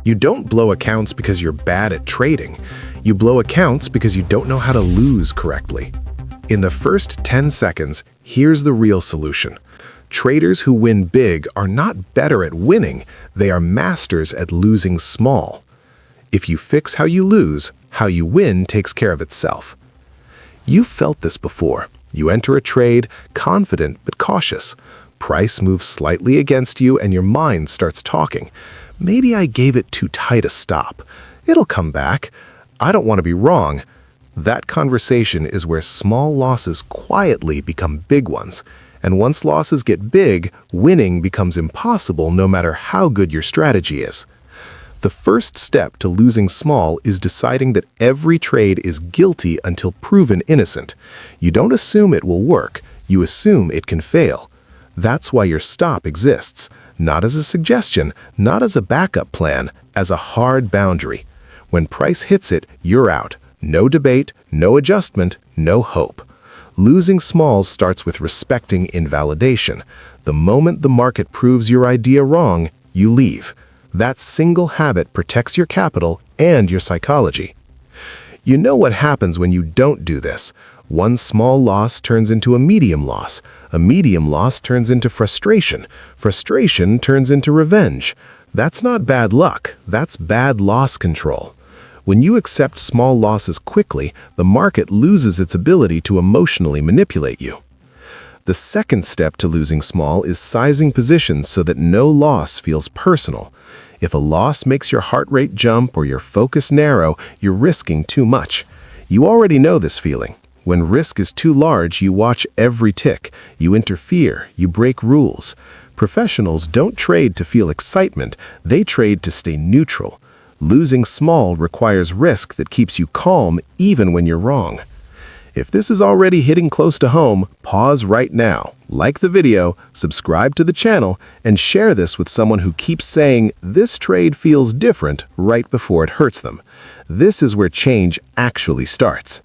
You don't blow accounts because you're bad at trading. You blow accounts because you don't know how to lose correctly. In the first 10 seconds, here's the real solution. Traders who win big are not better at winning, they are masters at losing small. If you fix how you lose, how you win takes care of itself. You've felt this before. You enter a trade, confident but cautious. Price moves slightly against you and your mind starts talking. Maybe I gave it too tight a stop. It'll come back. I don't want to be wrong. That conversation is where small losses quietly become big ones. And once losses get big, winning becomes impossible no matter how good your strategy is. The first step to losing small is deciding that every trade is guilty until proven innocent. You don't assume it will work, you assume it can fail. That's why your stop exists, not as a suggestion, not as a backup plan, as a hard boundary. When price hits it, you're out. No debate, no adjustment, no hope. Losing small starts with respecting invalidation. The moment the market proves your idea wrong, you leave. That single habit protects your capital and your psychology. You know what happens when you don't do this. One small loss turns into a medium loss. A medium loss turns into frustration. Frustration turns into revenge. That's not bad luck, that's bad loss control. When you accept small losses quickly, the market loses its ability to emotionally manipulate you. The second step to losing small is sizing positions so that no loss feels personal. If a loss makes your heart rate jump or your focus narrow, you're risking too much. You already know this feeling. When risk is too large, you watch every tick. You interfere, you break rules. Professionals don't trade to feel excitement, they trade to stay neutral. Losing small requires risk that keeps you calm even when you're wrong. If this is already hitting close to home, pause right now, like the video, subscribe to the channel, and share this with someone who keeps saying this trade feels different right before it hurts them. This is where change actually starts.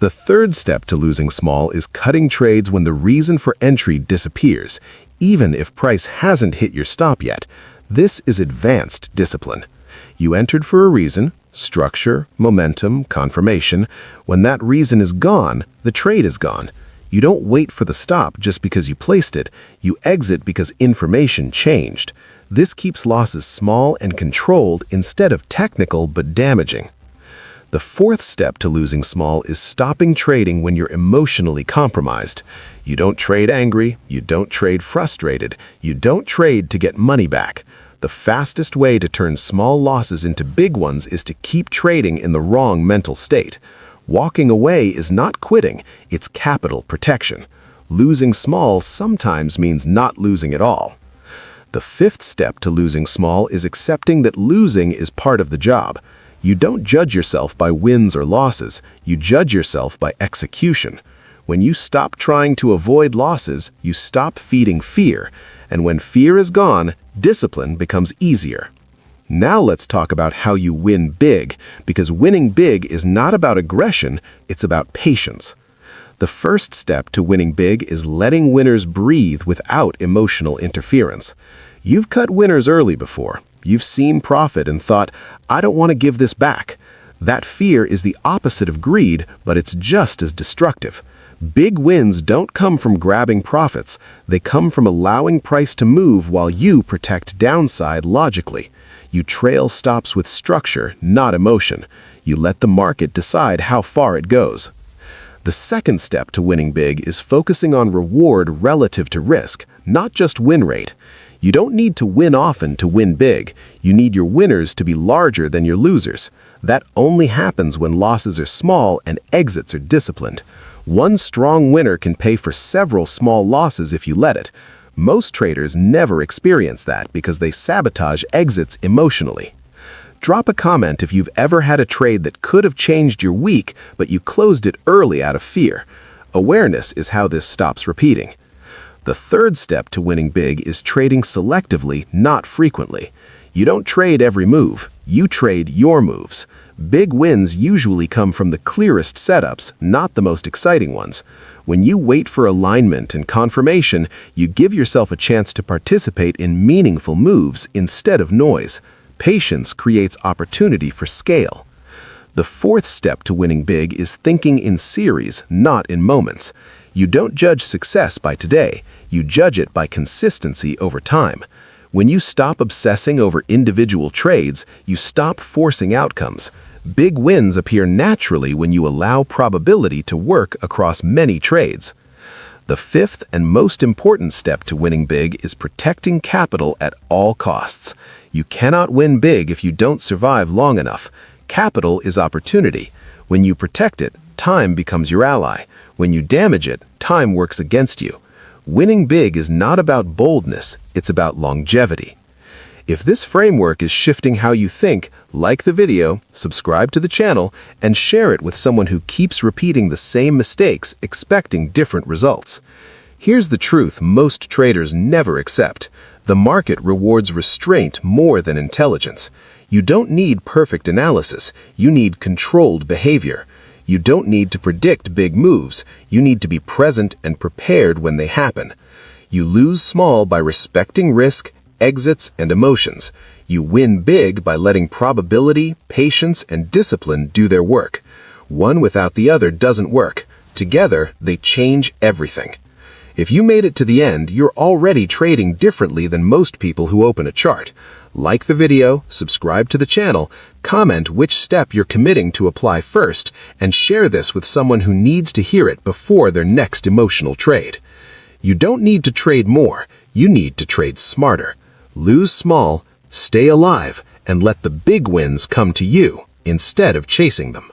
The third step to losing small is cutting trades when the reason for entry disappears, even if price hasn't hit your stop yet. This is advanced discipline. You entered for a reason, structure, momentum, confirmation. When that reason is gone, the trade is gone. You don't wait for the stop just because you placed it. You exit because information changed. This keeps losses small and controlled instead of technical but damaging. The fourth step to losing small is stopping trading when you're emotionally compromised. You don't trade angry, you don't trade frustrated, you don't trade to get money back. The fastest way to turn small losses into big ones is to keep trading in the wrong mental state. Walking away is not quitting, it's capital protection. Losing small sometimes means not losing at all. The fifth step to losing small is accepting that losing is part of the job. You don't judge yourself by wins or losses, you judge yourself by execution. When you stop trying to avoid losses, you stop feeding fear. And when fear is gone, discipline becomes easier. Now let's talk about how you win big, because winning big is not about aggression, it's about patience. The first step to winning big is letting winners breathe without emotional interference. You've cut winners early before. You've seen profit and thought, I don't want to give this back. That fear is the opposite of greed, but it's just as destructive. Big wins don't come from grabbing profits. They come from allowing price to move while you protect downside logically. You trail stops with structure, not emotion. You let the market decide how far it goes. The second step to winning big is focusing on reward relative to risk, not just win rate. You don't need to win often to win big. You need your winners to be larger than your losers. That only happens when losses are small and exits are disciplined. One strong winner can pay for several small losses if you let it. Most traders never experience that because they sabotage exits emotionally. Drop a comment if you've ever had a trade that could have changed your week, but you closed it early out of fear. Awareness is how this stops repeating. The third step to winning big is trading selectively, not frequently. You don't trade every move, you trade your moves. Big wins usually come from the clearest setups, not the most exciting ones. When you wait for alignment and confirmation, you give yourself a chance to participate in meaningful moves instead of noise. Patience creates opportunity for scale. The fourth step to winning big is thinking in series, not in moments. You don't judge success by today, you judge it by consistency over time. When you stop obsessing over individual trades, you stop forcing outcomes. Big wins appear naturally when you allow probability to work across many trades. The fifth and most important step to winning big is protecting capital at all costs. You cannot win big if you don't survive long enough. Capital is opportunity. When you protect it, time becomes your ally. When you damage it, time works against you. Winning big is not about boldness, it's about longevity. If this framework is shifting how you think, like the video, subscribe to the channel, and share it with someone who keeps repeating the same mistakes, expecting different results. Here's the truth most traders never accept. The market rewards restraint more than intelligence. You don't need perfect analysis, you need controlled behavior. You don't need to predict big moves, you need to be present and prepared when they happen. You lose small by respecting risk, exits, and emotions. You win big by letting probability, patience, and discipline do their work. One without the other doesn't work. Together, they change everything. If you made it to the end, you're already trading differently than most people who open a chart. Like the video, subscribe to the channel, comment which step you're committing to apply first, and share this with someone who needs to hear it before their next emotional trade. You don't need to trade more, you need to trade smarter. Lose small, stay alive, and let the big wins come to you instead of chasing them.